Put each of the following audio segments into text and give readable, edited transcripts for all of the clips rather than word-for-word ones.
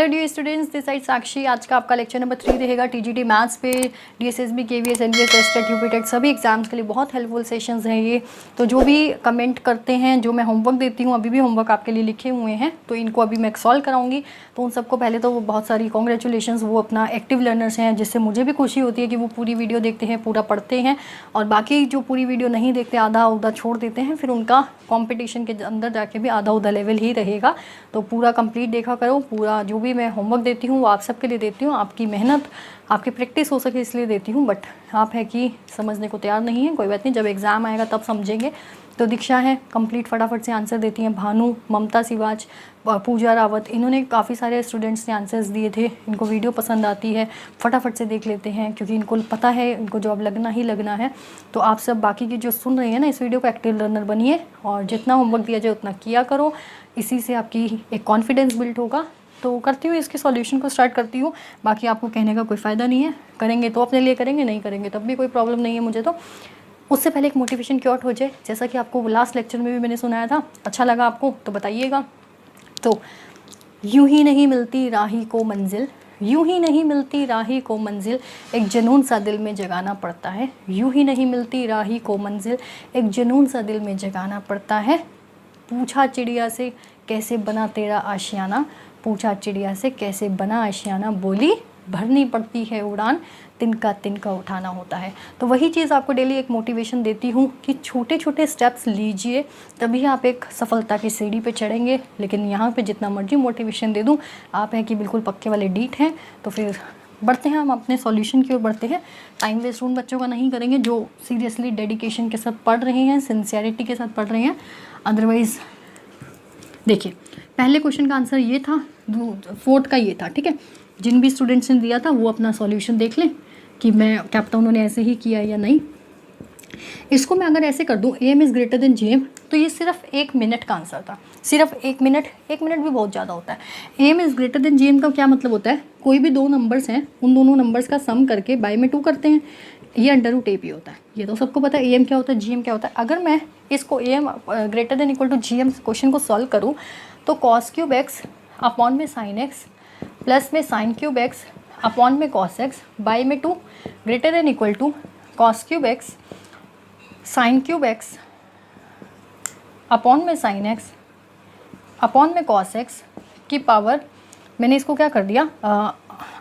Hello dear students, this side Sakshi. आज का आपका लेक्चर नंबर 3 रहेगा टीजीटी मैथ्स पे। DSSB, KVS, NVS, STET, UPTET सभी एग्जाम्स के लिए बहुत हेल्पफुल सेशंस हैं ये। तो जो भी कमेंट करते हैं, जो मैं होमवर्क देती हूँ, अभी भी होमवर्क आपके लिए लिखे हुए हैं, तो इनको अभी मैं सॉल्व कराऊंगी। तो उन सबको पहले तो बहुत सारी कॉन्ग्रेचुलेशंस, वो अपना एक्टिव लर्नर्स हैं, जिससे मुझे भी खुशी होती है कि वो पूरी वीडियो देखते हैं, पूरा पढ़ते हैं। और बाकी जो पूरी वीडियो नहीं देखते, आधा उधा छोड़ देते हैं, फिर उनका कॉम्पिटिशन के अंदर जाके भी आधा उधा लेवल ही रहेगा। तो पूरा कंप्लीट देखा करो। पूरा जो भी मैं होमवर्क देती हूँ वो आप सबके लिए देती हूँ, आपकी मेहनत, आपकी प्रैक्टिस हो सके इसलिए देती हूँ। बट आप है कि समझने को तैयार नहीं है, कोई बात नहीं, जब एग्ज़ाम आएगा तब समझेंगे। तो दीक्षा है कंप्लीट फटाफट से आंसर देती हैं। भानु, ममता सिवाच, पूजा रावत, इन्होंने काफ़ी सारे स्टूडेंट्स ने आंसर्स दिए थे। इनको वीडियो पसंद आती है, फटाफट से देख लेते हैं, क्योंकि इनको पता है इनको जॉब लगना ही लगना है। तो आप सब बाकी की जो सुन रहे हैं ना इस वीडियो को, एक्टिव लर्नर बनिए और जितना होमवर्क दिया जाए उतना किया करो। इसी से आपकी एक कॉन्फिडेंस बिल्ड होगा। तो करती हूँ, इसके सॉल्यूशन को स्टार्ट करती हूँ। बाकी आपको कहने का कोई फ़ायदा नहीं है, करेंगे तो अपने लिए करेंगे, नहीं करेंगे तब भी कोई प्रॉब्लम नहीं है मुझे। तो उससे पहले एक मोटिवेशन क्योट हो जाए, जैसा कि आपको लास्ट लेक्चर में भी मैंने सुनाया था। अच्छा लगा आपको तो बताइएगा। तो यूं ही नहीं मिलती राही को मंजिल, यूं ही नहीं मिलती राही को मंजिल, एक जुनून सा दिल में जगाना पड़ता है। यूं ही नहीं मिलती राही को मंजिल, एक जुनून सा दिल में जगाना पड़ता है। पूछा चिड़िया से कैसे बना तेरा आशियाना, पूछा चिड़िया से कैसे बना आशियाना, बोली भरनी पड़ती है उड़ान, तिनका तिनका उठाना होता है। तो वही चीज़ आपको डेली एक मोटिवेशन देती हूँ कि छोटे छोटे स्टेप्स लीजिए, तभी आप एक सफलता की सीढ़ी पे चढ़ेंगे। लेकिन यहाँ पे जितना मर्जी मोटिवेशन दे दूँ, आप हैं कि बिल्कुल पक्के वाले डीट हैं। तो फिर बढ़ते हैं, हम अपने सॉल्यूशन की ओर बढ़ते हैं। टाइम वेस्ट उन बच्चों का नहीं करेंगे जो सीरियसली डेडिकेशन के साथ पढ़ रहे हैं, सिंसियरिटी के साथ पढ़ रहे हैं। अदरवाइज़ देखिए, पहले क्वेश्चन का आंसर ये था, फोर्थ का ये था, ठीक है। जिन भी स्टूडेंट्स ने दिया था वो अपना सॉल्यूशन देख लें कि मैं क्या पता उन्होंने ऐसे ही किया या नहीं। इसको मैं अगर ऐसे कर दूं, AM is greater then GM, तो ये सिर्फ 1 मिनट का आंसर था। सिर्फ 1 मिनट, 1 मिनट भी बहुत ज़्यादा होता है। AM is greater then GM का क्या मतलब होता है? कोई भी दो नंबर्स हैं, उन दोनों नंबर्स का सम करके बाय में 2 करते हैं, ये √AP होता है। ये तो सबको पता है। AM क्या होता है, GM क्या होता है। अगर मैं इसको AM greater than equal to GM question को सॉल्व करूँ तो cos³ x अपॉन में sin x प्लस में sin³ x अपॉन में cos x बाई में 2 greater than equal to cos³ x sin³ x upon में sin x अपॉन में cos x की पावर, मैंने इसको क्या कर दिया,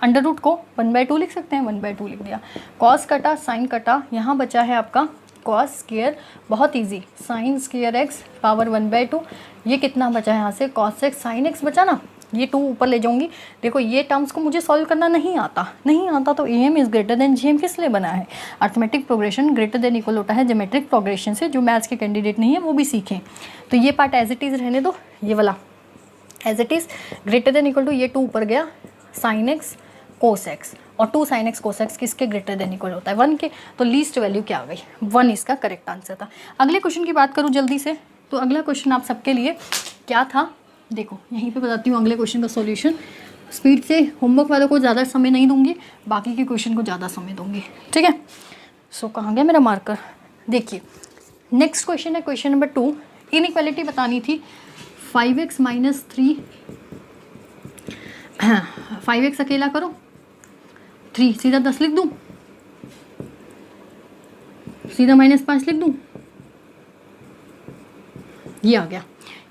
अंडर रूट को 1/2 लिख सकते हैं, 1/2 लिख दिया। cos कटा sin कटा, यहाँ बचा है आपका cos स्क्वायर, बहुत easy, sin square x power 1/2। ये कितना बचा है यहाँ से, cos x sin x बचा ना, ये 2 ऊपर ले जाऊंगी। देखो ये टर्म्स को मुझे सॉल्व करना नहीं आता तो AM is greater then GM किस लिए बना है? Arithmetic progression greater than equal होता है ज्योमेट्रिक प्रोग्रेशन से। जो मैथ्स के कैंडिडेट नहीं है वो भी सीखें। तो ये पार्ट एज इट इज़ रहने दो, ये वाला as it is greater than equal to, ये 2 ऊपर गया, sin x cos x, और 2 sin x cos x किसके ग्रेटर देन इक्वल होता है, 1 के। तो लीस्ट वैल्यू क्या आ गई, 1 इसका करेक्ट आंसर था। अगले क्वेश्चन की बात करूँ जल्दी से, तो अगला क्वेश्चन आप सबके लिए क्या था, देखो यहीं पे बताती हूँ अगले क्वेश्चन का सॉल्यूशन। स्पीड से, होमवर्क वालों को ज़्यादा समय नहीं दूंगी, बाकी के क्वेश्चन को ज़्यादा समय दूंगी, ठीक है। सो कहाँ गया मेरा मार्कर, देखिए नेक्स्ट क्वेश्चन है क्वेश्चन नंबर 2। इनइक्वालिटी बतानी थी, 5x - 3, 5x अकेला करो, 3 सीधा 10 लिख दूँ, सीधा -5 लिख दूँ, ये आ गया।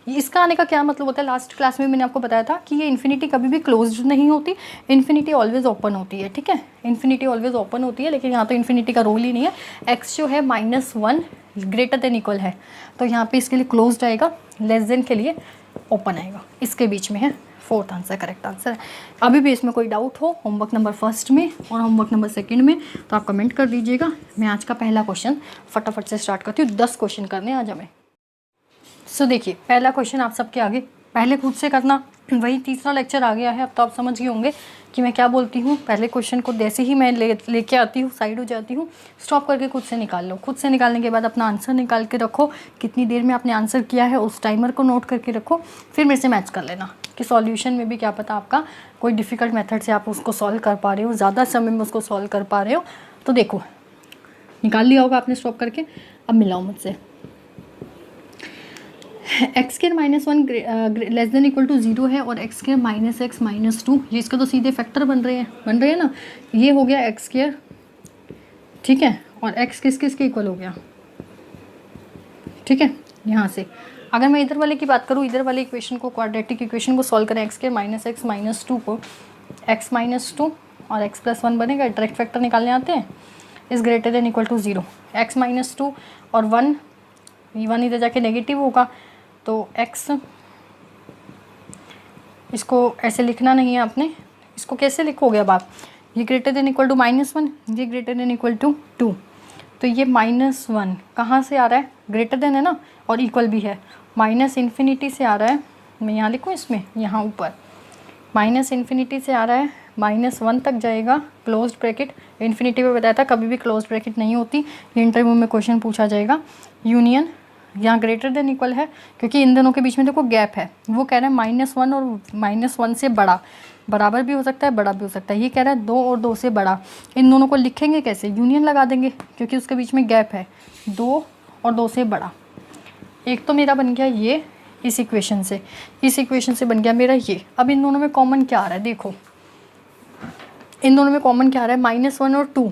इसका आने का क्या मतलब होता है, लास्ट क्लास में मैंने आपको बताया था कि ये इन्फिनिटी कभी भी क्लोज्ड नहीं होती, इन्फिनिटी ऑलवेज ओपन होती है, ठीक है। इन्फिनिटी ऑलवेज ओपन होती है, लेकिन यहाँ तो इन्फिनिटी का रोल ही नहीं है। x जो है -1 ग्रेटर देन इक्वल है, तो यहाँ पे इसके लिए क्लोज्ड आएगा, लेस देन के लिए ओपन आएगा, इसके बीच में है। फोर्थ आंसर करेक्ट आंसर है। अभी भी इसमें कोई डाउट हो होमवर्क नंबर 1 में और होमवर्क नंबर 2 में, तो आप कमेंट कर दीजिएगा। मैं आज का पहला क्वेश्चन फटाफट से स्टार्ट करती हूँ। 10 क्वेश्चन करने आज हमें। सो देखिए, पहला क्वेश्चन आप सबके आगे, पहले खुद से करना, वही तीसरा लेक्चर आ गया है, अब तो आप समझ गए होंगे कि मैं क्या बोलती हूँ। पहले क्वेश्चन को जैसे ही मैं लेके आती हूँ, साइड हो जाती हूँ, स्टॉप करके खुद से निकाल लो। खुद से निकालने के बाद अपना आंसर निकाल के रखो, कितनी देर में आपने आंसर किया है उस टाइमर को नोट करके रखो, फिर मेरे से मैच कर लेना कि सॉल्यूशन में भी क्या पता आपका कोई डिफ़िकल्ट मेथड से आप उसको सॉल्व कर पा रहे हो, ज़्यादा समय में उसको सॉल्व कर पा रहे हो। तो देखो निकाल लिया होगा आपने स्टॉप करके, अब मिलाओ मुझसे। X square minus one less than equal to 0 है और x square minus x minus 2, ये इसके तो सीधे फैक्टर बन रहे हैं ना। ये हो गया एक्स स्क्वायर, ठीक है, और एक्स किस किस के इक्वल हो गया, ठीक है। यहाँ से अगर मैं इधर वाले की बात करूँ, इधर वाले इक्वेशन को, क्वाड्रेटिक इक्वेशन को सॉल्व करें, x square minus x minus 2 को एक्स माइनस 2 और एक्स प्लस 1 बनेगा, डायरेक्ट फैक्टर निकालने आते हैं, is greater than equal to 0, x minus 2 और 1, ये 1 इधर जाके नेगेटिव होगा, तो एक्स, इसको ऐसे लिखना नहीं है आपने, इसको कैसे लिखोगे अब आप, ये ग्रेटर देन इक्वल टू -1, ये ग्रेटर देन इक्वल टू 2, तो ये -1 कहाँ से आ रहा है, ग्रेटर देन है ना और इक्वल भी है, माइनस इन्फिनिटी से आ रहा है, मैं यहाँ लिखूँ इसमें, यहाँ ऊपर माइनस इन्फिनिटी से आ रहा है, -1 तक जाएगा, क्लोज्ड ब्रैकेट, इन्फिनिटी पे बताया था कभी भी क्लोज्ड ब्रैकेट नहीं होती, ये इंटरव्यू में क्वेश्चन पूछा जाएगा, यूनियन, यहाँ ग्रेटर देन इक्वल है क्योंकि इन दोनों के बीच में देखो गैप है, वो कह रहा है -1 और -1 से बड़ा, बराबर भी हो सकता है बड़ा भी हो सकता है, ये कह रहा है 2 और 2 से बड़ा, इन दोनों को लिखेंगे कैसे, यूनियन लगा देंगे क्योंकि उसके बीच में गैप है, 2 और 2 से बड़ा। एक तो मेरा बन गया ये, इस इक्वेशन से बन गया मेरा ये। अब इन दोनों में कॉमन क्या आ रहा है, देखो इन दोनों में कॉमन क्या आ रहा है, -1 और 2,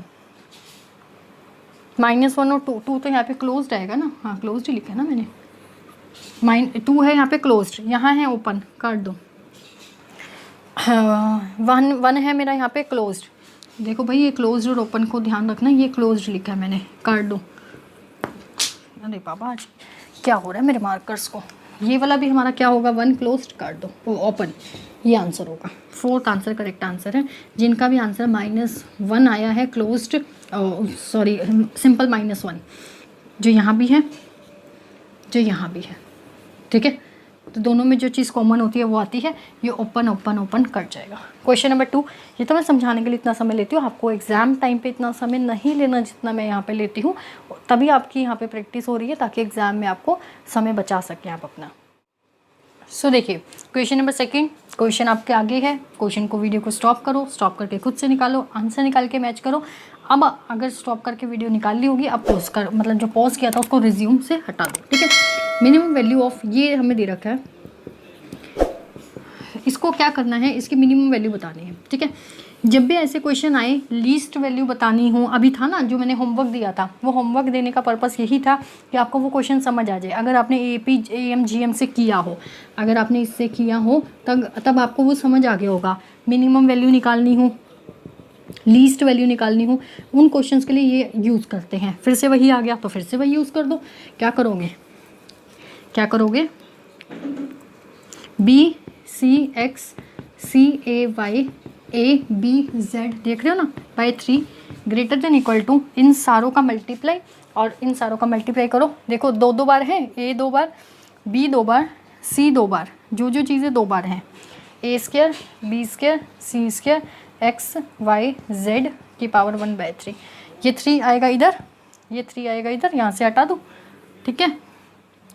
-1 और 2 तो यहाँ पे क्लोज्ड आएगा ना, हाँ क्लोज्ड ही लिखा है ना मैंने, 2 है यहाँ पे क्लोज्ड, यहाँ है ओपन, काट दो, 1 है मेरा यहाँ पे क्लोज्ड, देखो भाई ये क्लोज्ड और ओपन को ध्यान रखना, ये क्लोज्ड लिखा है मैंने, काट दो। अरे बाबा आज क्या हो रहा है मेरे मार्कर्स को, ये वाला भी हमारा क्या होगा, 1 क्लोज्ड, काट दो, वो ओपन, ये आंसर होगा, 4th आंसर करेक्ट आंसर है। जिनका भी आंसर -1 आया है क्लोज्ड, सॉरी सिंपल -1, जो यहाँ भी है जो यहाँ भी है, ठीक है, तो दोनों में जो चीज़ कॉमन होती है वो आती है, ये ओपन ओपन ओपन कट जाएगा। क्वेश्चन नंबर 2, ये तो मैं समझाने के लिए इतना समय लेती हूँ, आपको एग्जाम टाइम पे इतना समय नहीं लेना जितना मैं यहाँ पे लेती हूँ, तभी आपकी यहाँ पे प्रैक्टिस हो रही है ताकि एग्जाम में आपको समय बचा सकें आप अपना। सो देखिए क्वेश्चन नंबर 2, क्वेश्चन आपके आगे है, क्वेश्चन को वीडियो को स्टॉप करो, स्टॉप करके खुद से निकालो, आंसर निकाल के मैच करो। अब अगर स्टॉप करके वीडियो निकाल ली होगी, अब पॉज कर, मतलब जो पॉज किया था उसको रिज्यूम से हटा दो, ठीक है। मिनिमम वैल्यू ऑफ, ये हमें दे रखा है, इसको क्या करना है, इसकी मिनिमम वैल्यू बतानी है, ठीक है। जब भी ऐसे क्वेश्चन आए लीस्ट वैल्यू बतानी हो, अभी था ना जो मैंने होमवर्क दिया था, वो होमवर्क देने का पर्पस यही था कि आपको वो क्वेश्चन समझ आ जाए। अगर आपने AP AM GM से किया हो, अगर आपने इससे किया हो तब आपको वो समझ आ गया होगा। मिनिमम वैल्यू निकालनी हो, लीस्ट वैल्यू निकालनी हो, उन क्वेश्चंस के लिए ये यूज़ करते हैं। फिर से वही आ गया तो फिर से वही यूज़ कर दो। क्या करोगे BCX CAY देख रहे हो ना, by 3 greater than equal to, इन सारों का मल्टीप्लाई और इन सारों का मल्टीप्लाई करो। देखो 2 बार है, A 2 bar, B 2 bar, C 2 बार, जो चीज़ें 2 बार हैं, A² B² C² XYZ की पावर 1/3, ये 3 आएगा इधर, ये 3 आएगा इधर, यहाँ से हटा दो, ठीक है।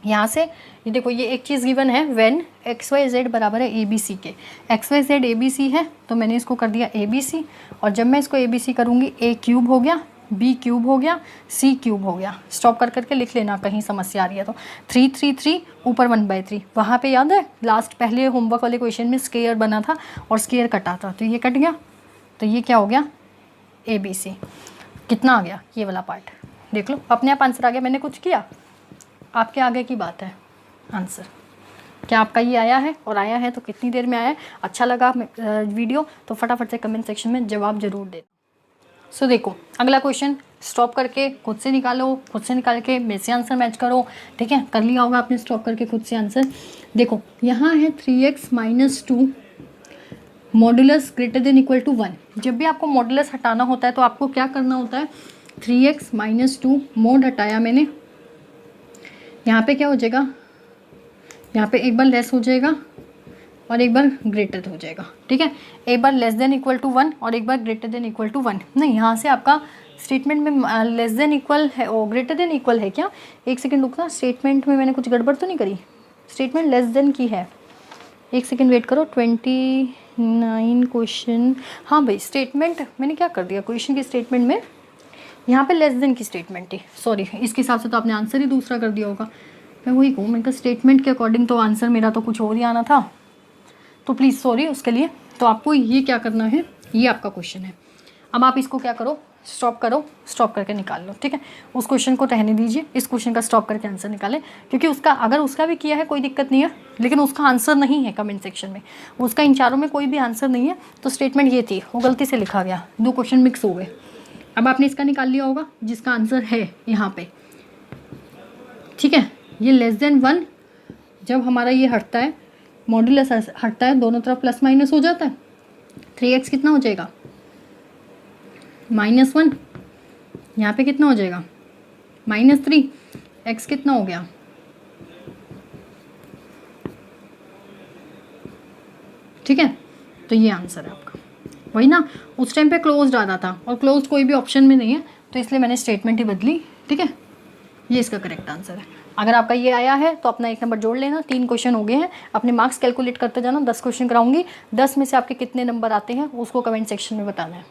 यहाँ से ये देखो, ये एक चीज़ गिवन है, व्हेन XYZ बराबर है ABC के, XYZ ABC है तो मैंने इसको कर दिया ABC, और जब मैं इसको ABC करूँगी A³ हो गया, B³ हो गया, C³ हो गया। स्टॉप कर करके लिख लेना कहीं समस्या आ रही है तो। 3 3 3 ऊपर 1/3, वहाँ पे याद है लास्ट पहले होमवर्क वाले क्वेश्चन में स्क्वायर बना था और स्क्वायर कटा था, तो ये कट गया, तो ये क्या हो गया ABC। कितना आ गया ये वाला पार्ट, देख लो अपने आप आंसर आ गया, मैंने कुछ किया, आपके आगे की बात है आंसर। क्या आपका ये आया है, और आया है तो कितनी देर में आया है? अच्छा लगा वीडियो तो फटाफट से कमेंट सेक्शन में जवाब जरूर दे। सो देखो अगला क्वेश्चन स्टॉप करके खुद से निकालो, खुद से निकाल के मेरे से आंसर मैच करो, ठीक है। कर लिया होगा आपने स्टॉप करके खुद से आंसर। देखो यहाँ है 3x - 2 modulus greater than equal to 1। जब भी आपको मॉडुलस हटाना होता है तो आपको क्या करना होता है, 3x - 2 मोड हटाया मैंने, यहाँ पे क्या हो जाएगा, यहाँ पे एक बार लेस हो जाएगा और एक बार ग्रेटर हो जाएगा, ठीक है। एक बार लेस देन इक्वल टू 1 और एक बार ग्रेटर देन इक्वल टू 1। नहीं, यहाँ से आपका स्टेटमेंट में लेस देन इक्वल है और ग्रेटर देन इक्वल है क्या? एक सेकंड रुकना, स्टेटमेंट में मैंने कुछ गड़बड़ तो नहीं करी? स्टेटमेंट लेस देन की है, एक सेकंड वेट करो। 29 क्वेश्चन, हाँ भाई स्टेटमेंट मैंने क्या कर दिया क्वेश्चन की स्टेटमेंट में, यहाँ पे लेस देन की स्टेटमेंट थी, सॉरी इसके हिसाब से तो आपने आंसर ही दूसरा कर दिया होगा। मैं वही कहूँ, मैंने कहा स्टेटमेंट के अकॉर्डिंग तो आंसर मेरा तो कुछ और ही आना था, तो प्लीज़ सॉरी उसके लिए। तो आपको ये क्या करना है, ये आपका क्वेश्चन है। अब आप इसको क्या करो, स्टॉप करो, स्टॉप करके निकाल लो, ठीक है। उस क्वेश्चन को रहने दीजिए, इस क्वेश्चन का स्टॉप करके आंसर निकालें, क्योंकि उसका अगर उसका भी किया है कोई दिक्कत नहीं है, लेकिन उसका आंसर नहीं है कमेंट सेक्शन में, उसका इन चारों में कोई भी आंसर नहीं है। तो स्टेटमेंट ये थी, वो गलती से लिखा गया, 2 क्वेश्चन मिक्स हो गए। अब आपने इसका निकाल लिया होगा जिसका आंसर है यहाँ पे, ठीक है। ये लेस देन 1 जब हमारा ये हटता है, मॉड्यूलस हटता है, दोनों तरफ प्लस माइनस हो जाता है। 3x कितना हो जाएगा, -1, यहाँ पे कितना हो जाएगा -3, x कितना हो गया, ठीक है। तो ये आंसर है आपका। वही ना, उस टाइम पे क्लोज्ड आता था और क्लोज्ड कोई भी ऑप्शन में नहीं है, तो इसलिए मैंने स्टेटमेंट ही बदली, ठीक है। ये इसका करेक्ट आंसर है। अगर आपका ये आया है तो अपना 1 नंबर जोड़ लेना। 3 क्वेश्चन हो गए हैं, अपने मार्क्स कैलकुलेट करते जाना। 10 क्वेश्चन कराऊंगी, 10 में से आपके कितने नंबर आते हैं उसको कमेंट सेक्शन में बताना है।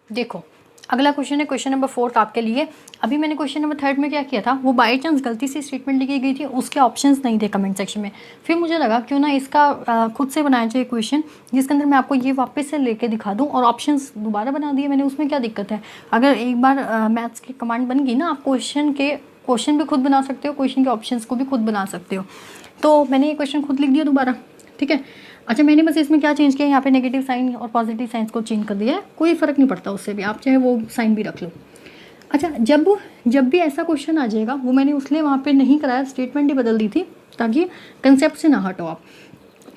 देखो अगला क्वेश्चन है क्वेश्चन नंबर 4 आपके लिए। अभी मैंने क्वेश्चन नंबर 3 में क्या किया था, वो बाई चांस गलती से स्टेटमेंट लिखी गई थी, उसके ऑप्शंस नहीं थे कमेंट सेक्शन में। फिर मुझे लगा क्यों ना इसका खुद से बनाया जाए क्वेश्चन, जिसके अंदर मैं आपको ये वापस से लेके दिखा दूँ, और ऑप्शंस दोबारा बना दिए मैंने, उसमें क्या दिक्कत है। अगर एक बार मैथ्स की कमांड बन गई ना, आप क्वेश्चन भी खुद बना सकते हो, क्वेश्चन के ऑप्शंस को भी खुद बना सकते हो। तो मैंने ये क्वेश्चन खुद लिख दिया दोबारा, ठीक है। अच्छा, मैंने बस इसमें क्या चेंज किया, यहाँ पे नेगेटिव साइन और पॉजिटिव साइंस को चेंज कर दिया है, कोई फ़र्क नहीं पड़ता उससे भी, आप चाहे वो साइन भी रख लो। अच्छा, जब भी ऐसा क्वेश्चन आ जाएगा, वो मैंने उसलिए वहाँ पे नहीं कराया, स्टेटमेंट ही बदल दी थी ताकि कंसेप्ट से ना हटो आप।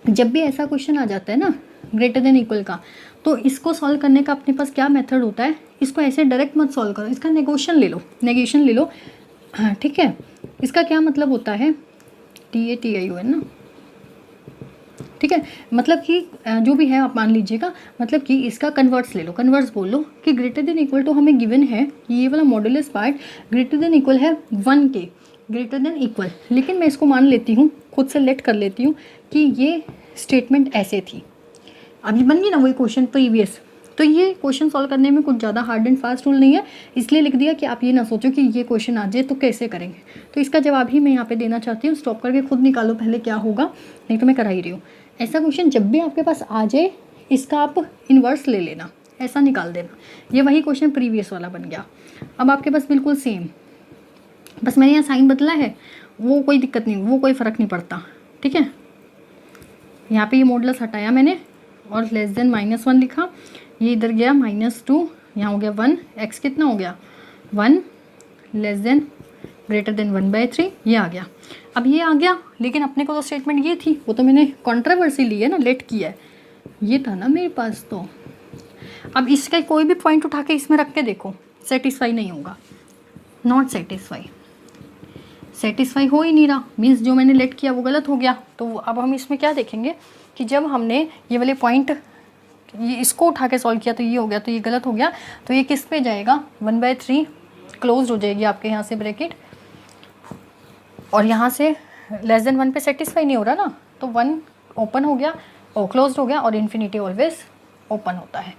जब भी ऐसा क्वेश्चन आ जाता है ना ग्रेटर देन इक्वल का, तो इसको सॉल्व करने का अपने पास क्या मेथड होता है, इसको ऐसे डायरेक्ट मत सॉल्व करो, इसका नेगेशन ले लो, हाँ ठीक है। इसका क्या मतलब होता है, TATION ना, ठीक है। मतलब कि जो भी है आप मान लीजिएगा, मतलब कि इसका कन्वर्ट्स ले लो, कन्वर्ट्स बोल लो कि ग्रेटर देन इक्वल टू हमें गिवन है कि ये वाला modulus part greater than equal है 1 के, ग्रेटर देन इक्वल, लेकिन मैं इसको मान लेती हूँ, खुद से लेट कर लेती हूँ कि ये स्टेटमेंट ऐसे थी। अभी बन गई ना वही क्वेश्चन प्रीवियस। तो ये क्वेश्चन सॉल्व करने में कुछ ज़्यादा हार्ड एंड फास्ट रूल नहीं है, इसलिए लिख दिया कि आप ये ना सोचो कि ये क्वेश्चन आ जाए तो कैसे करेंगे। तो इसका जवाब ही मैं यहाँ पे देना चाहती हूँ, स्टॉप करके खुद निकालो पहले क्या होगा, नहीं तो मैं करा ही रही हूँ। ऐसा क्वेश्चन जब भी आपके पास आ जाए, इसका आप इन्वर्स ले लेना, ऐसा निकाल देना। ये वही क्वेश्चन प्रीवियस वाला बन गया। अब आपके पास बिल्कुल सेम, बस मैंने यहाँ साइन बदला है, वो कोई दिक्कत नहीं, वो कोई फ़र्क नहीं पड़ता, ठीक है। यहाँ पे ये मॉडुलस हटाया मैंने और लेस देन -1 लिखा, ये इधर गया -2, यहाँ हो गया 1, x कितना हो गया 1, लेस देन ग्रेटर देन 1/3, ये आ गया। अब ये आ गया, लेकिन अपने को तो स्टेटमेंट ये थी, वो तो मैंने कंट्रोवर्सी ली है ना, लेट किया है, ये था ना मेरे पास। तो अब इसका कोई भी पॉइंट उठा के इसमें रख के देखो, सेटिस्फाई नहीं होगा, नॉट सेटिस्फाई हो ही नहीं रहा, मीन्स जो मैंने लेट किया वो गलत हो गया। तो अब हम इसमें क्या देखेंगे कि जब हमने ये वाले पॉइंट ये इसको उठा के सॉल्व किया तो ये हो गया, तो ये गलत हो गया, तो ये किस पे जाएगा 1/3 क्लोज हो जाएगी आपके यहाँ से ब्रैकेट, और यहाँ से लेस देन 1 पे सेटिस्फाई नहीं हो रहा ना, तो 1 ओपन हो गया और क्लोज हो गया, और इन्फिनिटी ऑलवेज ओपन होता है।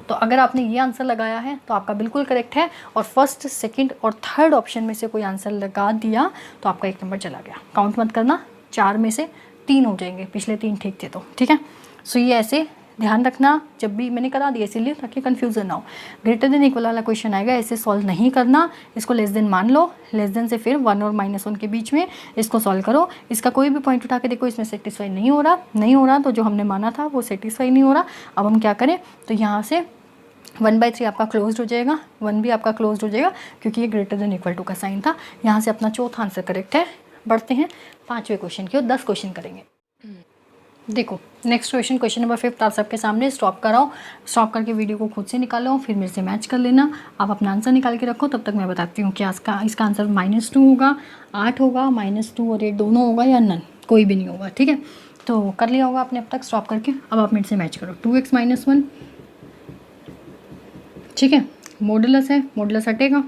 तो अगर आपने ये आंसर लगाया है तो आपका बिल्कुल करेक्ट है, और फर्स्ट, सेकंड और थर्ड ऑप्शन में से कोई आंसर लगा दिया तो आपका 1 नंबर चला गया। काउंट मत करना, 4 में से 3 हो जाएंगे, पिछले 3 ठीक थे तो, ठीक है। सो ये ऐसे ध्यान रखना, जब भी मैंने करा दिया इसीलिए ताकि कन्फ्यूज़न ना हो। ग्रेटर देन इक्वल वाला क्वेश्चन आएगा, ऐसे सॉल्व नहीं करना, इसको लेस देन मान लो, लेस देन से फिर 1 और -1 के बीच में इसको सॉल्व करो। इसका कोई भी पॉइंट उठा के देखो, इसमें सेटिस्फाई नहीं हो रहा, तो जो हमने माना था वो सेटिस्फाई नहीं हो रहा। अब हम क्या करें, तो यहाँ से 1/3 आपका क्लोज्ड हो जाएगा, 1 भी आपका क्लोज्ड हो जाएगा, क्योंकि ये ग्रेटर देन इक्वल टू का साइन था। यहाँ से अपना चौथा आंसर करेक्ट है। बढ़ते हैं 5वें क्वेश्चन की और 10 क्वेश्चन करेंगे। देखो नेक्स्ट क्वेश्चन नंबर 5 आप सबके सामने। स्टॉप कराओ, स्टॉप करके वीडियो को खुद से निकालो, फिर मेरे से मैच कर लेना। आप अपना आंसर निकाल के रखो, तब तक मैं बताती हूँ क्या इसका आंसर -2 होगा, 8 होगा, -2 और 8 दोनों होगा, या नन, कोई भी नहीं होगा, ठीक है। तो कर लिया होगा आपने अब तक स्टॉप करके। अब आप मेरे से मैच करो। 2x - 1, ठीक है, मॉडुलस है, मॉडुलस हटेगा,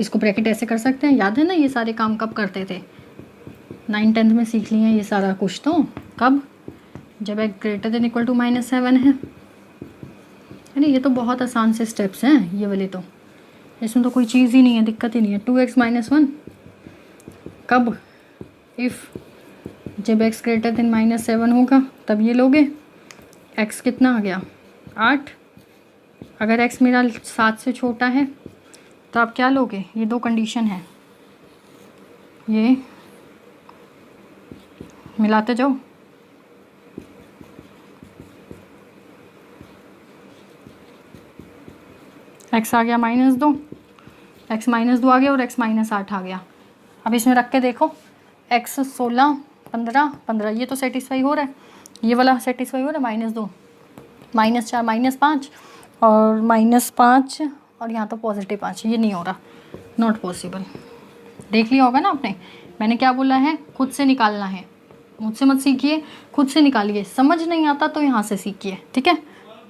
इसको ब्रैकेट ऐसे कर सकते हैं। याद है ना ये सारे काम कब करते थे, 9th 10th में सीख लिए हैं ये सारा कुछ। तो कब, जब एक ग्रेटर देन इक्वल टू -7 है ना, ये तो बहुत आसान से स्टेप्स हैं ये वाले तो, इसमें तो कोई चीज़ ही नहीं है, दिक्कत ही नहीं है। 2x माइनस 1 कब, इफ़ जब x ग्रेटर देन -7 होगा तब ये लोगे। x कितना आ गया 8, अगर x मेरा 7 से छोटा है तो आप क्या लोगे, ये दो कंडीशन है, ये मिलाते जाओ। x आ गया -2, x -2 आ गया और x -8 आ गया। अब इसमें रख के देखो, x 16 15 15 ये तो सेटिस्फाई हो रहा है, ये वाला सेटिस्फाई हो रहा है, -2 -4 -5 और -5 और यहाँ तो +5, ये नहीं हो रहा, नॉट पॉसिबल। देख लिया होगा ना आपने, मैंने क्या बोला है, खुद से निकालना है, मुझसे मत सीखिए, खुद से निकालिए। समझ नहीं आता तो यहाँ से सीखिए, ठीक है।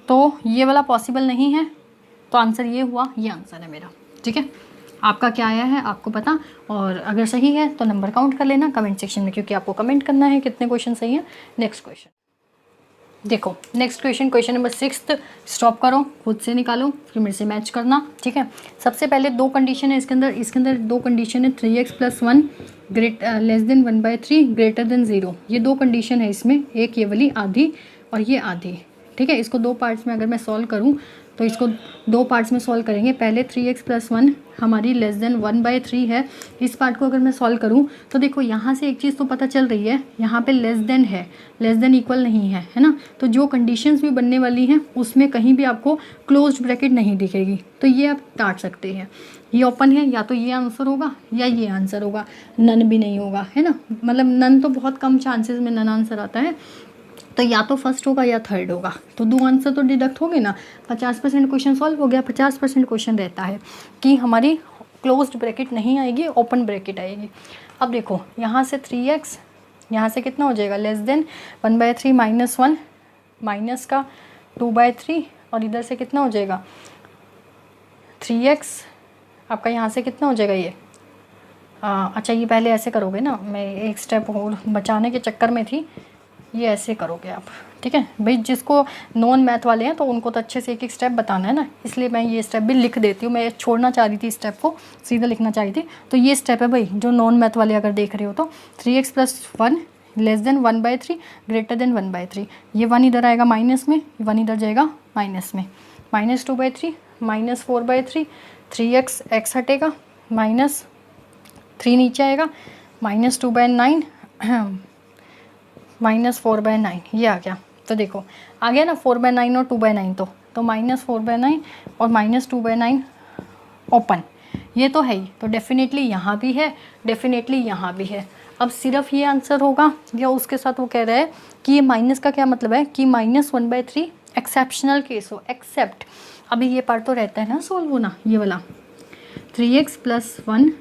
तो ये वाला पॉसिबल नहीं है, तो आंसर ये हुआ, ये आंसर है मेरा, ठीक है। आपका क्या आया है आपको पता, और अगर सही है तो नंबर काउंट कर लेना कमेंट सेक्शन में, क्योंकि आपको कमेंट करना है कितने क्वेश्चन सही हैं। नेक्स्ट क्वेश्चन देखो, नेक्स्ट क्वेश्चन नंबर 6, स्टॉप करो, खुद से निकालो, फिर मेरे से मैच करना, ठीक है। सबसे पहले दो कंडीशन है इसके अंदर दो कंडीशन है, 3x + 1 less than 1/3 greater than 0, ये दो कंडीशन है इसमें, एक ये वाली आधी और ये आधी, ठीक है। इसको दो पार्ट्स में अगर मैं सॉल्व करूँ तो इसको दो पार्ट्स में सॉल्व करेंगे। पहले 3x + 1 हमारी लेस देन 1/3 है, इस पार्ट को अगर मैं सॉल्व करूं तो देखो यहाँ से एक चीज़ तो पता चल रही है, यहाँ पे लेस देन है, लेस देन इक्वल नहीं है ना। तो जो कंडीशंस भी बनने वाली हैं उसमें कहीं भी आपको क्लोज्ड ब्रैकेट नहीं दिखेगी, तो ये आप काट सकते हैं। ये ओपन है, या तो ये आंसर होगा या ये आंसर होगा, नन भी नहीं होगा, है ना। मतलब नन तो बहुत कम चांसेस में नन आंसर आता है, तो या तो फर्स्ट होगा या थर्ड होगा, तो दो आंसर तो डिडक्ट हो गए ना। 50% क्वेश्चन सॉल्व हो गया। 50% क्वेश्चन रहता है कि हमारी क्लोज्ड ब्रैकेट नहीं आएगी, ओपन ब्रैकेट आएगी। अब देखो यहाँ से 3x, यहाँ से कितना हो जाएगा, लेस देन 1/3 -1 माइनस का 2/3, और इधर से कितना हो जाएगा 3x, आपका यहाँ से कितना हो जाएगा ये। अच्छा ये पहले ऐसे करोगे ना, मैं एक स्टेप और बचाने के चक्कर में थी, ये ऐसे करोगे आप, ठीक है भाई। जिसको नॉन मैथ वाले हैं तो उनको तो अच्छे से एक एक स्टेप बताना है ना, इसलिए मैं ये स्टेप भी लिख देती हूँ। मैं छोड़ना चाह रही थी स्टेप को, सीधा लिखना चाह रही थी। तो ये स्टेप है भाई, जो नॉन मैथ वाले अगर देख रहे हो तो 3x + 1 less than 1/3 greater than 1/3, ये 1 इधर आएगा माइनस में, 1 इधर जाएगा माइनस में, -2/3 -4/3, 3x x हटेगा, -3 नीचे आएगा, -2/9 -4/9, ये आ गया। तो देखो आ गया ना 4/9 और 2/9, तो -4/9 और -2/9 ओपन, ये तो है ही, तो डेफिनेटली यहाँ भी है, डेफिनेटली यहाँ भी है। अब सिर्फ ये आंसर होगा या उसके साथ वो कह रहा है कि ये माइनस का क्या मतलब है कि -1/3 एक्सेप्शनल केस हो, एक्सेप्ट। अभी ये पार्ट तो रहता है ना सोल्व होना, ये वाला 3x + 1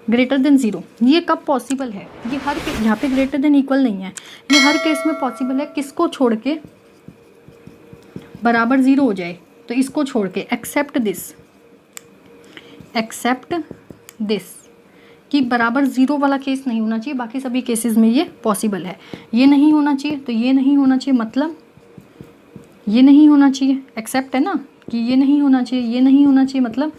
ग्रेटर देन 0, ये कब पॉसिबल है, ये हर यहाँ पे ग्रेटर देन इक्वल नहीं है, ये हर केस में पॉसिबल है। किसको छोड़ के, बराबर 0 हो जाए, तो इसको छोड़ के, एक्सेप्ट दिस कि बराबर 0 वाला केस नहीं होना चाहिए, बाकी सभी केसेस में ये पॉसिबल है। ये नहीं होना चाहिए तो ये नहीं होना चाहिए, मतलब ये नहीं होना चाहिए, एक्सेप्ट है ना कि ये नहीं होना चाहिए, ये नहीं होना चाहिए, मतलब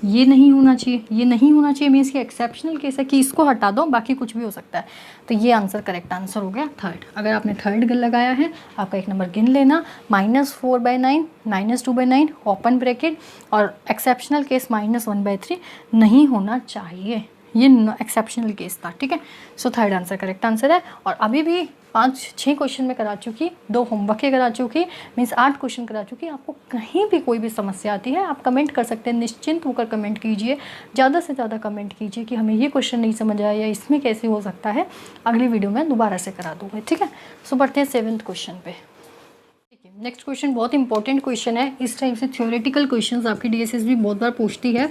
ये नहीं होना चाहिए, ये नहीं होना चाहिए मीन्स कि एक्सेप्शनल केस है कि इसको हटा दो, बाकी कुछ भी हो सकता है। तो ये आंसर करेक्ट आंसर हो गया थर्ड। अगर आपने थर्ड लगाया है आपका एक नंबर गिन लेना, -4/9 -2/9 ओपन ब्रैकेट, और एक्सेप्शनल केस -1/3 नहीं होना चाहिए, ये एक्सेप्शनल केस था, ठीक है। So third answer correct answer है। और अभी भी 5-6 क्वेश्चन में करा चुकी, 2 होमवर्क के करा चुकी, मीन्स 8 क्वेश्चन करा चुकी। आपको कहीं भी कोई भी समस्या आती है आप कमेंट कर सकते हैं, निश्चिंत होकर कमेंट कीजिए, ज़्यादा से ज़्यादा कमेंट कीजिए कि हमें ये क्वेश्चन नहीं समझ आया या इसमें कैसे हो सकता है, अगली वीडियो में दोबारा से करा दूँगी, ठीक है। सो बढ़ते हैं 7th क्वेश्चन पे। नेक्स्ट क्वेश्चन बहुत इंपॉर्टेंट क्वेश्चन है। इस टाइप से थ्योरेटिकल क्वेश्चंस आपकी डीएसएसबी बहुत बार पूछती है,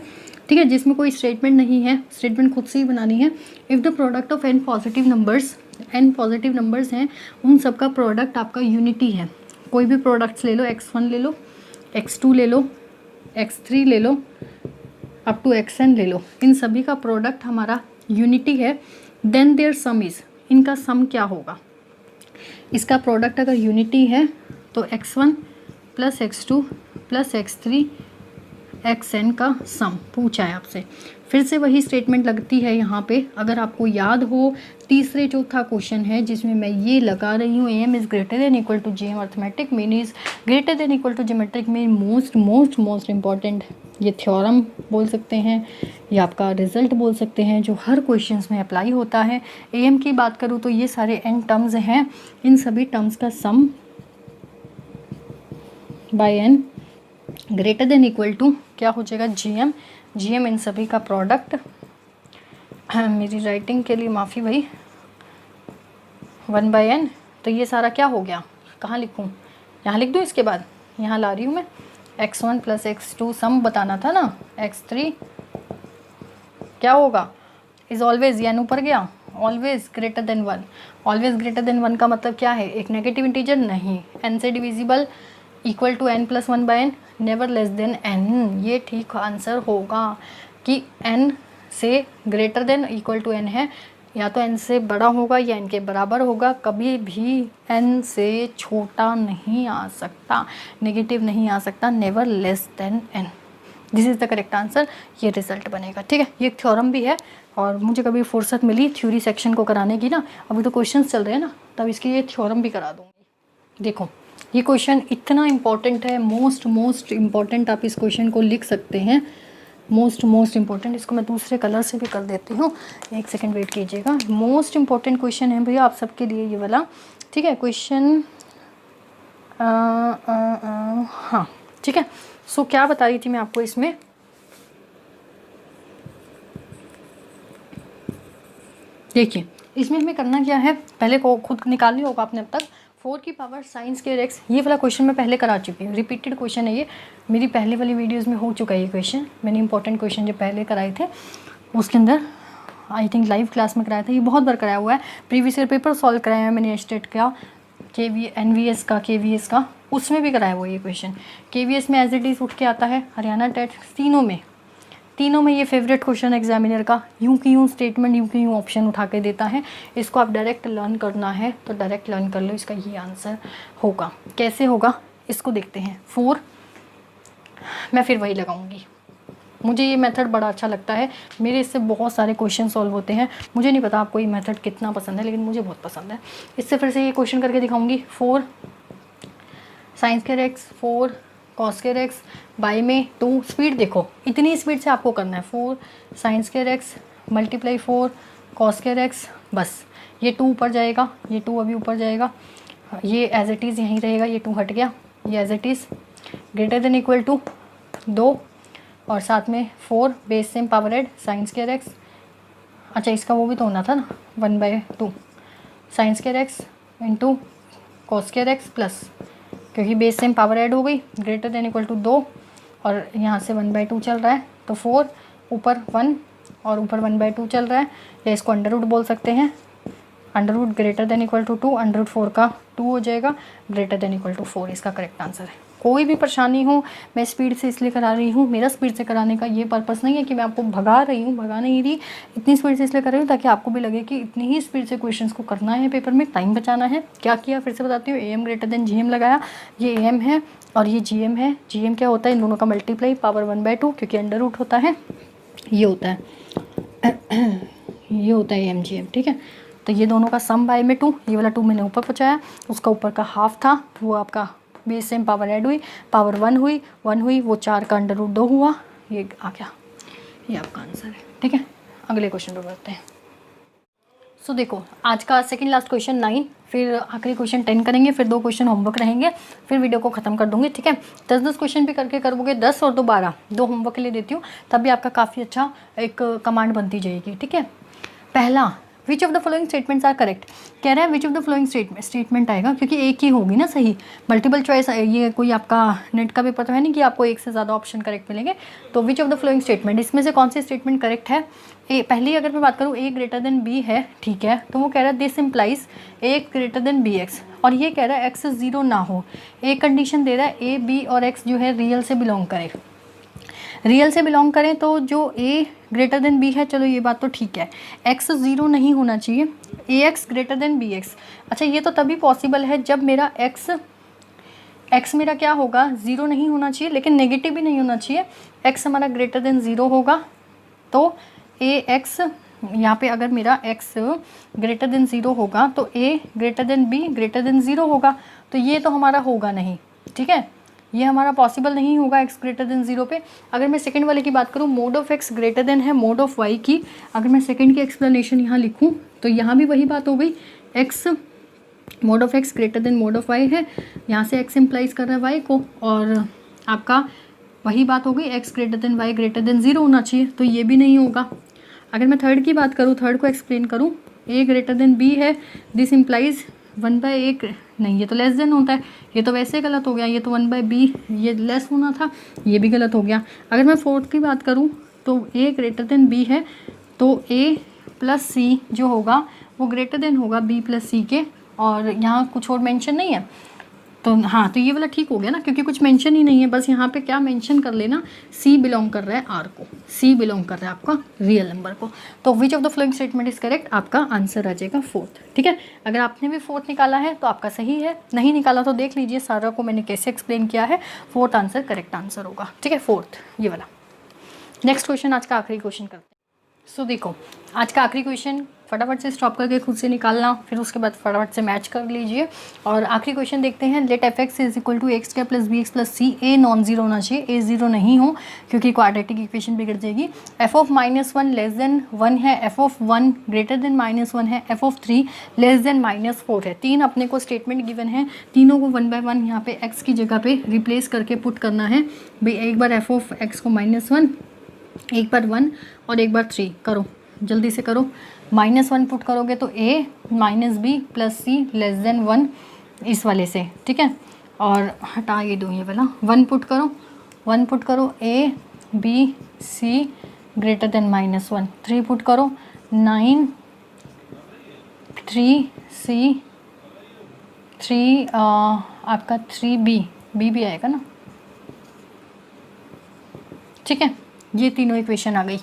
ठीक है, जिसमें कोई स्टेटमेंट नहीं है, स्टेटमेंट खुद से ही बनानी है। If the product of n positive numbers हैं, उन सब का प्रोडक्ट आपका यूनिटी है। कोई भी प्रोडक्ट्स ले लो, x1 ले लो, x2 ले लो, x3 ले लो, अप टू xn ले लो, इन सभी का प्रोडक्ट हमारा यूनिटी है। देन देयर सम इज़, इनका सम क्या होगा। इसका प्रोडक्ट अगर यूनिटी है तो x1 + x2 + x3 x N का सम पूछा है आपसे। फिर से वही स्टेटमेंट लगती है यहाँ पे, अगर आपको याद हो तीसरे चौथा क्वेश्चन है जिसमें मैं ये लगा रही हूँ M is greater than equal to G M, arithmetic mean is greater than equal to geometric mean most important, ये थ्योरम बोल सकते हैं, ये आपका रिजल्ट बोल सकते हैं जो हर क्वेश्चंस में अप्लाई होता है। एम की बात करूँ तो ये सारे एन टर्म्स हैं, इन सभी टर्म्स का sum by N greater than equal to क्या हो जाएगा जी एम इन सभी का प्रोडक्ट। मेरी राइटिंग के लिए माफ़ी भाई, 1/n, तो ये सारा क्या हो गया, कहाँ लिखूँ, यहाँ लिख दूँ, इसके बाद यहाँ ला रही हूँ मैं, x1 + x2 सम बताना था ना, x3 क्या होगा, इज़ ऑलवेज, एन ऊपर गया, always greater than 1, always greater than 1 का मतलब क्या है, एक नेगेटिव इंटीजर नहीं, n से divisible, equal to n + 1/n, never less than n, ये ठीक आंसर होगा कि n से greater than equal to n है, या तो n से बड़ा होगा या n के बराबर होगा, कभी भी n से छोटा नहीं आ सकता, नेगेटिव नहीं आ सकता, never less than n, this is the correct answer, ये रिजल्ट बनेगा। ठीक है, ये थ्योरम भी है और मुझे कभी फुर्सत मिली थ्योरी सेक्शन को कराने की ना, अभी तो क्वेश्चंस चल रहे हैं ना, तब इसकी ये थ्योरम भी करा दूँगी। देखो ये क्वेश्चन इतना इम्पॉर्टेंट है, मोस्ट इम्पॉर्टेंट, आप इस क्वेश्चन को लिख सकते हैं, मोस्ट इम्पॉर्टेंट, इसको मैं दूसरे कलर से भी कर देती हूँ, एक सेकंड वेट कीजिएगा। मोस्ट इम्पॉर्टेंट क्वेश्चन है भैया आप सबके लिए ये वाला। ठीक है, क्वेश्चन हाँ ठीक है। सो क्या बता रही थी मैं आपको इसमें, देखिए इसमें हमें करना क्या है, पहले को खुद निकाल लिया होगा आपने अब तक, 4 की पावर साइन स्क्वायर एक्स, ये वाला क्वेश्चन मैं पहले करा चुकी हूँ, रिपीटेड क्वेश्चन है ये, मेरी पहले वाली वीडियोस में हो चुका है ये क्वेश्चन, मैंने इंपॉर्टेंट क्वेश्चन जो पहले कराए थे उसके अंदर आई थिंक लाइव क्लास में कराया था, ये बहुत बार कराया हुआ है, प्रीवियस ईयर पेपर सॉल्व कराया है मैंने, स्टेट का, NVS का, KVS का, उसमें भी कराया हुआ ये क्वेश्चन। KVS में एज इट इज़ उठ के आता है, हरियाणा टेट, तीनों में ये फेवरेट क्वेश्चन एग्जामिनर का, यूँ की यूँ स्टेटमेंट, यूँ की यूँ ऑप्शन उठा के देता है, इसको आप डायरेक्ट लर्न करना है तो डायरेक्ट लर्न कर लो, इसका ये आंसर होगा। कैसे होगा इसको देखते हैं। 4 मैं फिर वही लगाऊंगी, मुझे ये मेथड बड़ा अच्छा लगता है, मेरे इससे बहुत सारे क्वेश्चन सॉल्व होते हैं, मुझे नहीं पता आपको ये मेथड कितना पसंद है लेकिन मुझे बहुत पसंद है। इससे फिर से ये क्वेश्चन करके दिखाऊंगी, 4 sine square x, 4 cos square x, by में 2, स्पीड देखो इतनी स्पीड से आपको करना है, 4 sine square x multiply 4 cos square x, बस ये 2 ऊपर जाएगा, ये 2 अभी ऊपर जाएगा, ये एज इट इज़ यहीं रहेगा, ये 2 हट गया, ये as it is greater than equal to 2 और साथ में 4 base same power add sine square x, अच्छा इसका वो भी तो होना था ना 1/2 sine square x into cos square x plus, क्योंकि बेस सेम पावर ऐड हो गई, ग्रेटर देन इक्वल टू 2 और यहाँ से 1/2 चल रहा है तो 4 ऊपर 1 और ऊपर 1/2 चल रहा है, या इसको अंडर रूट बोल सकते हैं, under root greater than equal to 2, under root 4 का 2 हो जाएगा, ग्रेटर देन इक्वल टू 4 इसका करेक्ट आंसर है। कोई भी परेशानी हो, मैं स्पीड से इसलिए करा रही हूँ, मेरा स्पीड से कराने का ये पर्पस नहीं है कि मैं आपको भगा रही हूँ, भगा नहीं रही, इतनी स्पीड से इसलिए कर रही हूँ ताकि आपको भी लगे कि इतनी ही स्पीड से क्वेश्चंस को करना है, पेपर में टाइम बचाना है। क्या किया फिर से बताती हूँ, AM ग्रेटर देन GM लगाया, ये AM है और ये GM है, GM क्या होता है, इन दोनों का मल्टीप्लाई पावर 1/2, क्योंकि अंडर रूट होता है, ये होता है ये होता है MGM। ठीक है, तो ये दोनों का सम बाय में 2, ये वाला 2 मैंने ऊपर पहुँचाया, उसका ऊपर का हाफ था वो आपका बेस सेम पावर ऐड हुई, पावर 1 हुई, वो 4 का अंडर रूट 2 हुआ, ये आ गया, ये आपका आंसर है। ठीक है, अगले क्वेश्चन पर बढ़ते हैं। सो देखो आज का सेकंड लास्ट क्वेश्चन 9, फिर आखिरी क्वेश्चन 10 करेंगे, फिर 2 क्वेश्चन होमवर्क रहेंगे, फिर वीडियो को ख़त्म कर दूंगी। ठीक है, 10 क्वेश्चन भी करके करोगे, 10 और 2 12, 2 होमवर्क के लिए देती हूँ, तब भी आपका काफ़ी अच्छा एक कमांड बनती जाएगी। ठीक है, पहला which of the following statements are correct, कह रहा है which of the following statement आएगा, क्योंकि एक ही होगी ना सही, मल्टीपल चॉइस, ये कोई आपका नेट का पेपर तो है नहीं कि आपको एक से ज़्यादा ऑप्शन करेक्ट मिलेंगे। तो विच ऑफ द फॉलोइंग स्टेटमेंट, इसमें से कौन सी स्टेटमेंट करेक्ट है। पहली अगर मैं बात करूँ A ग्रेटर देन B है, ठीक है, तो वो कह रहा है this implies A greater than BX, और ये कह रहा है x 0 ना हो। एक कंडीशन दे रहा है A, B और x जो है रियल से बिलोंग करे, रियल से बिलोंग करें तो जो A ग्रेटर देन B है, चलो ये बात तो ठीक है, x 0 नहीं होना चाहिए, AX ग्रेटर देन BX। अच्छा ये तो तभी पॉसिबल है जब मेरा x एक्स मेरा क्या होगा, ज़ीरो नहीं होना चाहिए लेकिन नेगेटिव भी नहीं होना चाहिए, एक्स हमारा ग्रेटर देन ज़ीरो होगा। तो ए एक्स यहाँ पे अगर मेरा एक्स ग्रेटर देन ज़ीरो होगा तो A greater than B greater than zero होगा। तो ये तो हमारा होगा नहीं, ठीक है, ये हमारा पॉसिबल नहीं होगा एक्स ग्रेटर देन ज़ीरो पे। अगर मैं सेकंड वाले की बात करूँ, mode of x greater then है मोड ऑफ वाई की, अगर मैं सेकंड की एक्सप्लेनेशन यहाँ लिखूँ तो यहाँ भी वही बात हो गई, x mod of x greater than mod of y है, यहाँ से एक्स इम्प्लाइज कर रहा है वाई को, और आपका वही बात हो गई x greater than y greater than zero होना चाहिए, तो ये भी नहीं होगा। अगर मैं थर्ड की बात करूँ, थर्ड को एक्सप्लेन करूँ, ए ग्रेटर देन बी है, दिस इम्प्लाइज 1/a नहीं, ये तो लेस देन होता है, ये तो वैसे गलत हो गया, ये तो 1/b ये लेस होना था, ये भी गलत हो गया। अगर मैं फोर्थ की बात करूँ तो a ग्रेटर देन b है, तो a प्लस सी जो होगा वो ग्रेटर देन होगा b प्लस सी के, और यहाँ कुछ और मेंशन नहीं है, तो हाँ, तो ये वाला ठीक हो गया ना, क्योंकि कुछ मेंशन ही नहीं है, बस यहाँ पे क्या मेंशन कर लेना, C बिलोंग कर रहा है R को, C बिलोंग कर रहा है आपका रियल नंबर को। तो विच of the following statement is correct, आपका आंसर आ जाएगा फोर्थ, ठीक है। अगर आपने भी फोर्थ निकाला है तो आपका सही है, नहीं निकाला तो देख लीजिए सारा को मैंने कैसे एक्सप्लेन किया है, फोर्थ आंसर करेक्ट आंसर होगा, ठीक है, फोर्थ ये वाला। नेक्स्ट क्वेश्चन, आज का आखिरी क्वेश्चन करते हैं। सो देखो, आज का आखिरी क्वेश्चन फटाफट से स्टॉप करके खुद से निकालना, फिर उसके बाद फटाफट से मैच कर लीजिए। और आखिरी क्वेश्चन देखते हैं, let f x is equal to x square plus b x plus c, a non zero होना चाहिए, ए जीरो नहीं हो क्योंकि क्वाड्रेटिक इक्वेशन बिगड़ जाएगी। एफ ऑफ -1 लेस देन 1 है, एफ ऑफ 1 ग्रेटर देन -1 है, एफ ऑफ 3 लेस देन -4 है। तीन अपने को स्टेटमेंट गिवन है, तीनों को 1 बाय 1 यहाँ पे एक्स की जगह पे रिप्लेस करके पुट करना है भाई। एक बार एफ ऑफ एक्स को -1, एक बार 1 और एक बार 3 करो, जल्दी से करो। -1 पुट करोगे तो a minus b plus c less than 1 इस वाले से, ठीक है, और हटा ये दो ये वाला, 1 पुट करो, 1 पुट करो, a b c greater than -1, 3 put करो, 9 3 c 3 आपका 3b भी आएगा ना, ठीक है। ये तीनों इक्वेशन आ गई,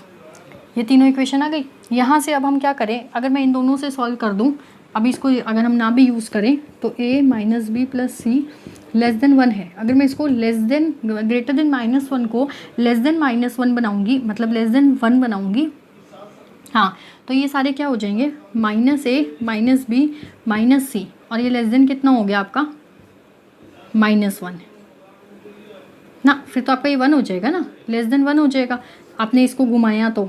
ये तीनों इक्वेशन आ गई। यहाँ से अब हम क्या करें, अगर मैं इन दोनों से सॉल्व कर दूँ, अब इसको अगर हम ना भी यूज़ करें तो a minus b plus c less than 1 है, अगर मैं इसको लेस देन ग्रेटर देन -1 को लेस देन -1 बनाऊँगी, मतलब लेस देन 1 बनाऊँगी, हाँ, तो ये सारे क्या हो जाएंगे, -a माइनस बी माइनस सी, और ये लेस देन कितना हो गया आपका -1 ना, फिर तो आपका ये 1 हो जाएगा ना, लेस देन 1 हो जाएगा। आपने इसको घुमाया तो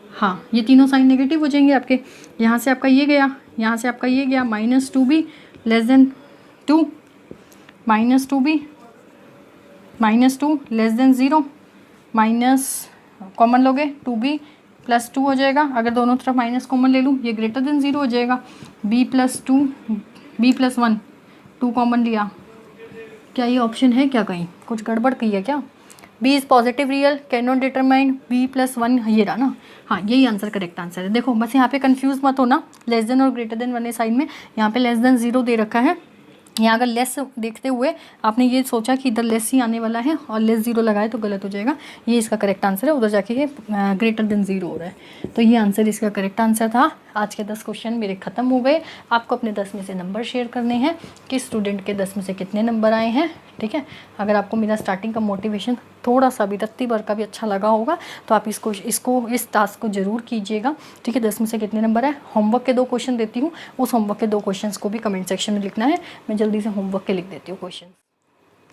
हाँ, ये तीनों साइन नेगेटिव हो जाएंगे आपके, यहाँ से आपका ये गया, यहाँ से आपका ये गया, -2b less than 2, -2b -2 less than 0, minus common लोगे 2b प्लस 2 हो जाएगा, अगर दोनों तरफ माइनस कॉमन ले लूँ ये ग्रेटर देन 0 हो जाएगा, b plus 2 b plus 1 2 common लिया, क्या ये ऑप्शन है क्या, कहीं कुछ गड़बड़ की है क्या, b is positive real can not determine b plus 1, ये रहा ना, हाँ यही आंसर करेक्ट आंसर है। देखो बस यहाँ पे कंफ्यूज मत होना, लेस देन और ग्रेटर देन 1 है साइन में, यहाँ पे लेस देन 0 दे रखा है, यहाँ अगर लेस देखते हुए आपने ये सोचा कि इधर लेस ही आने वाला है और लेस 0 लगाए तो गलत हो जाएगा, ये इसका करेक्ट आंसर है, उधर जाके ये ग्रेटर देन 0 हो रहा है, तो ये आंसर इसका करेक्ट आंसर था। आज के 10 क्वेश्चन मेरे ख़त्म हो गए। आपको अपने 10 में से नंबर शेयर करने हैं कि स्टूडेंट के 10 में से कितने नंबर आए हैं, ठीक है। अगर आपको मेरा स्टार्टिंग का मोटिवेशन थोड़ा सा भी रत्ती भर का भी अच्छा लगा होगा तो आप इस टास्क को ज़रूर कीजिएगा, ठीक है। 10 में से कितने नंबर है, होमवर्क के 2 क्वेश्चन देती हूँ, उस होमवर्क के 2 क्वेश्चन को भी कमेंट सेक्शन में लिखना है, मैं जल्दी से होमवर्क के लिख देती हूँ क्वेश्चन।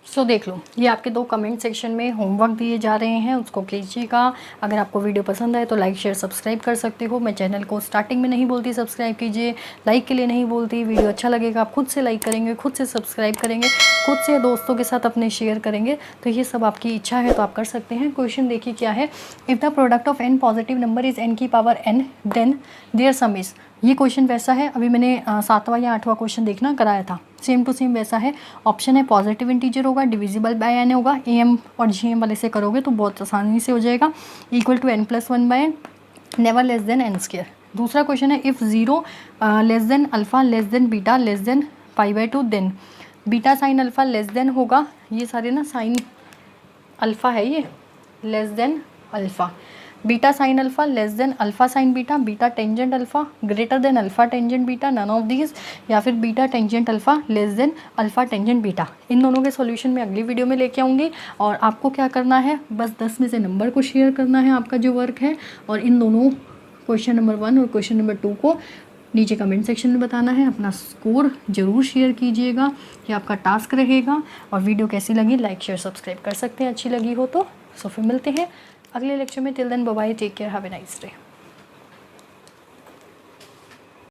सो देख लो, ये आपके 2 कमेंट सेक्शन में होमवर्क दिए जा रहे हैं, उसको कीजिएगा। अगर आपको वीडियो पसंद आए तो लाइक शेयर सब्सक्राइब कर सकते हो। मैं चैनल को स्टार्टिंग में नहीं बोलती सब्सक्राइब कीजिए, लाइक के लिए नहीं बोलती, वीडियो अच्छा लगेगा आप खुद से लाइक करेंगे, खुद से सब्सक्राइब करेंगे, खुद से दोस्तों के साथ अपने शेयर करेंगे, तो ये सब आपकी इच्छा है तो आप कर सकते हैं। क्वेश्चन देखिए क्या है, if the product of n positive number is n की power n then their sum is. ये क्वेश्चन वैसा है, अभी मैंने 7वां या 8वां क्वेश्चन देखना कराया था, सेम टू सेम वैसा है। ऑप्शन है पॉजिटिव इंटीजर होगा, डिविजिबल बाय n होगा, am और gm वाले से करोगे तो बहुत आसानी से हो जाएगा, equal to n+1/n, never less than n²। दूसरा क्वेश्चन है if 0 less than alpha less than beta less than π/2 then beta sine alpha less than होगा, ये सारे ना साइन अल्फ़ा है, ये less than alpha, beta sine alpha less than alpha sine beta, beta tangent alpha greater than alpha tangent beta, none of these, या फिर beta tangent alpha less than alpha tangent beta. इन दोनों के solution मैं अगली video में लेके आऊँगी। और आपको क्या करना है, बस 10 में से नंबर को शेयर करना है आपका जो वर्क है, और इन दोनों क्वेश्चन नंबर 1 और क्वेश्चन नंबर 2 को नीचे कमेंट सेक्शन में बताना है। अपना स्कोर ज़रूर शेयर कीजिएगा, ये आपका टास्क रहेगा। और वीडियो कैसी लगी लाइक शेयर सब्सक्राइब कर सकते हैं अच्छी लगी हो तो। फिर मिलते हैं अगले लेक्चर में। Till then bye bye, take care, have a nice day.